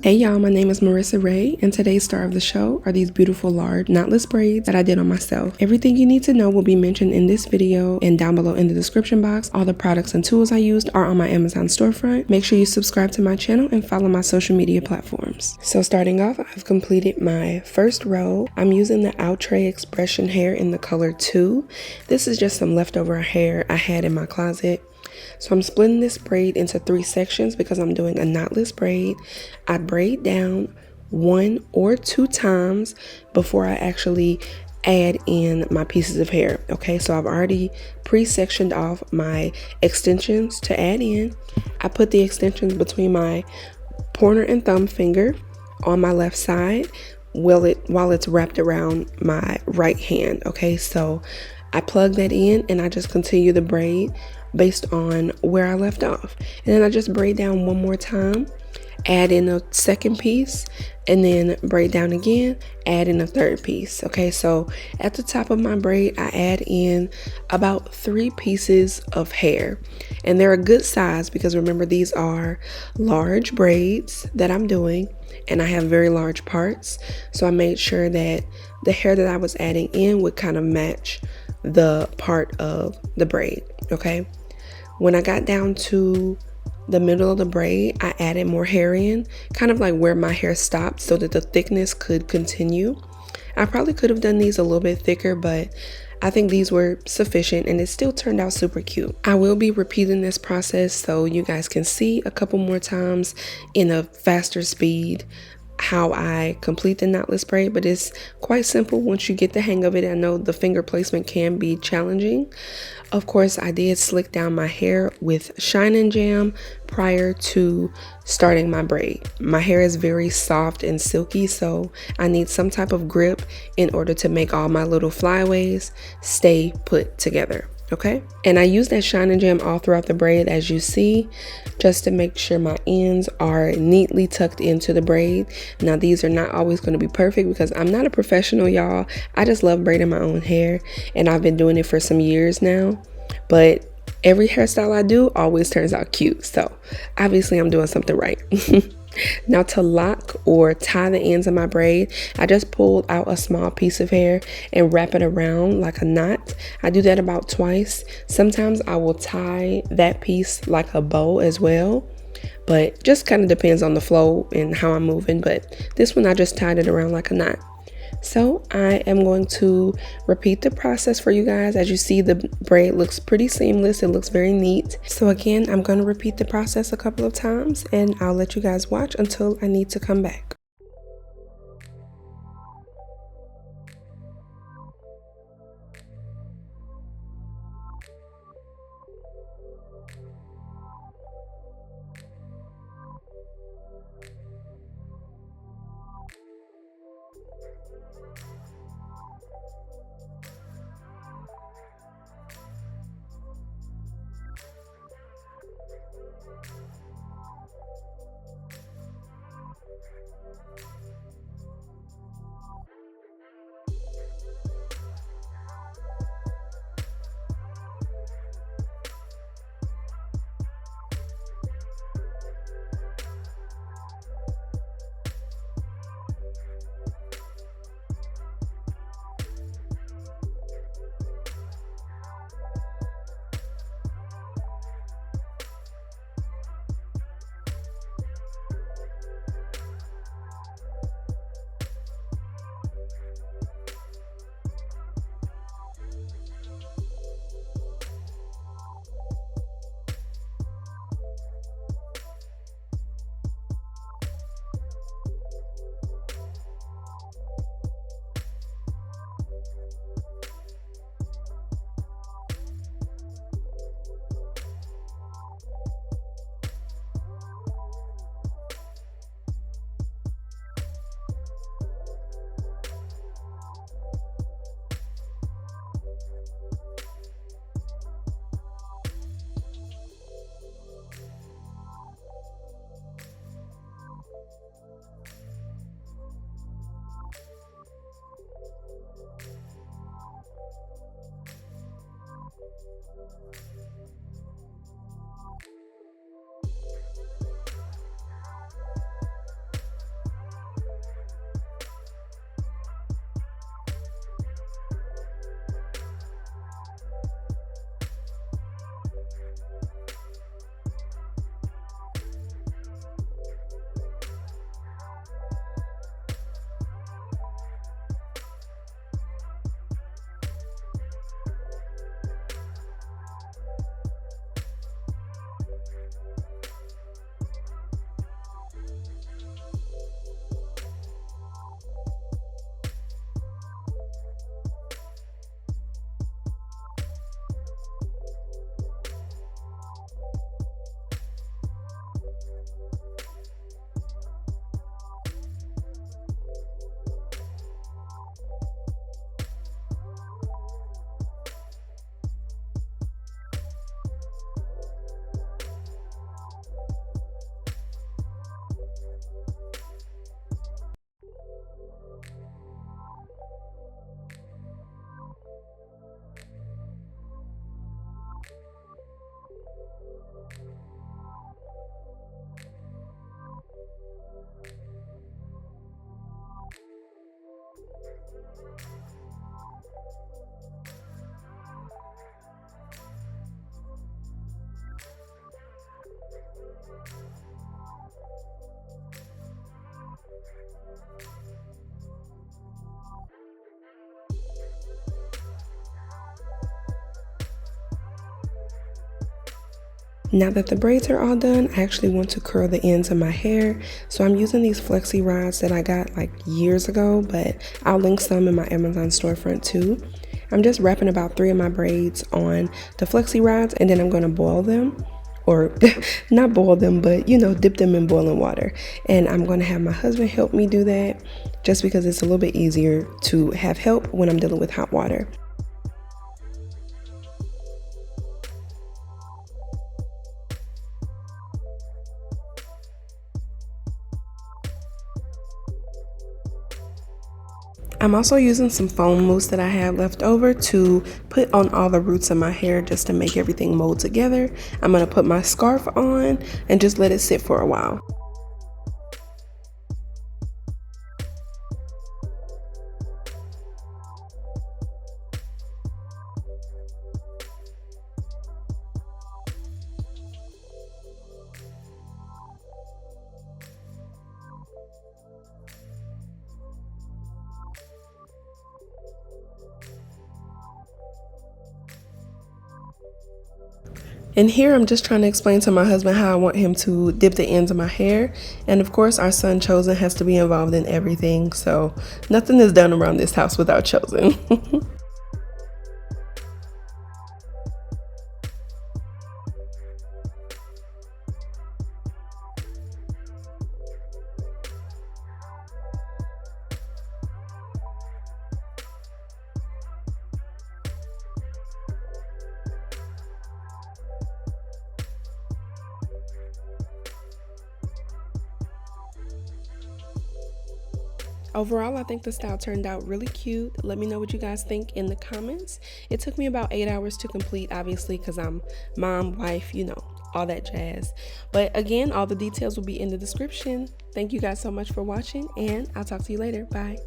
Hey y'all, my name is Marissa Ray, and today's star of the show are these beautiful large knotless braids that I did on myself. Everything you need to know will be mentioned in this video and down below in the description box. All the products and tools I used are on my Amazon storefront. Make sure you subscribe to my channel and follow my social media platforms. So starting off, I've completed my first row. I'm using the Outre Expression hair in the color 2. This is just some leftover hair I had in my closet. So I'm splitting this braid into 3 sections because I'm doing a knotless braid. I braid down 1 or 2 times before I actually add in my pieces of hair. Okay, so I've already pre-sectioned off my extensions to add in. I put the extensions between my pointer and thumb finger on my left side while it's wrapped around my right hand. Okay, so I plug that in and I just continue the braid based on where I left off. And then I just braid down 1 more time, add in a second piece, and then braid down again, add in a 3rd piece. Okay, so at the top of my braid, I add in about 3 pieces of hair. And they're a good size because remember, these are large braids that I'm doing, and I have very large parts. So I made sure that the hair that I was adding in would kind of match the part of the braid. Okay, when I got down to the middle of the braid, I added more hair in, kind of like where my hair stopped so that the thickness could continue. I probably could have done these a little bit thicker, but I think these were sufficient and it still turned out super cute. I will be repeating this process so you guys can see a couple more times in a faster speed how I complete the knotless braid, but it's quite simple once you get the hang of it. I know the finger placement can be challenging. Of course, I did slick down my hair with Shine and Jam prior to starting my braid. My hair is very soft and silky, so I need some type of grip in order to make all my little flyaways stay put together. Okay, and I use that Shine and Jam all throughout the braid, as you see, just to make sure my ends are neatly tucked into the braid. Now these are not always going to be perfect because I'm not a professional, y'all. I just love braiding my own hair, and I've been doing it for some years now, but every hairstyle I do always turns out cute, so obviously I'm doing something right. Now to lock or tie the ends of my braid, I just pulled out a small piece of hair and wrap it around like a knot. I do that about twice. Sometimes I will tie that piece like a bow as well, but just kind of depends on the flow and how I'm moving. But this one I just tied it around like a knot. So I am going to repeat the process for you guys. As you see, the braid looks pretty seamless. It looks very neat. So again, I'm going to repeat the process a couple of times and I'll let you guys watch until I need to come back. Now that the braids are all done, I actually want to curl the ends of my hair. So I'm using these flexi rods that I got like years ago, but I'll link some in my Amazon storefront too. I'm just wrapping about 3 of my braids on the flexi rods, and then I'm going to boil them, or not boil them, but you know, dip them in boiling water. And I'm going to have my husband help me do that just because it's a little bit easier to have help when I'm dealing with hot water. I'm also using some foam mousse that I have left over to put on all the roots of my hair just to make everything mold together. I'm going to put my scarf on and just let it sit for a while. And here I'm just trying to explain to my husband how I want him to dip the ends of my hair. And of course our son Chosen has to be involved in everything, so nothing is done around this house without Chosen. Overall, I think the style turned out really cute. Let me know what you guys think in the comments. It took me about 8 hours to complete, obviously, because I'm mom, wife, you know, all that jazz. But again, all the details will be in the description. Thank you guys so much for watching, and I'll talk to you later. Bye.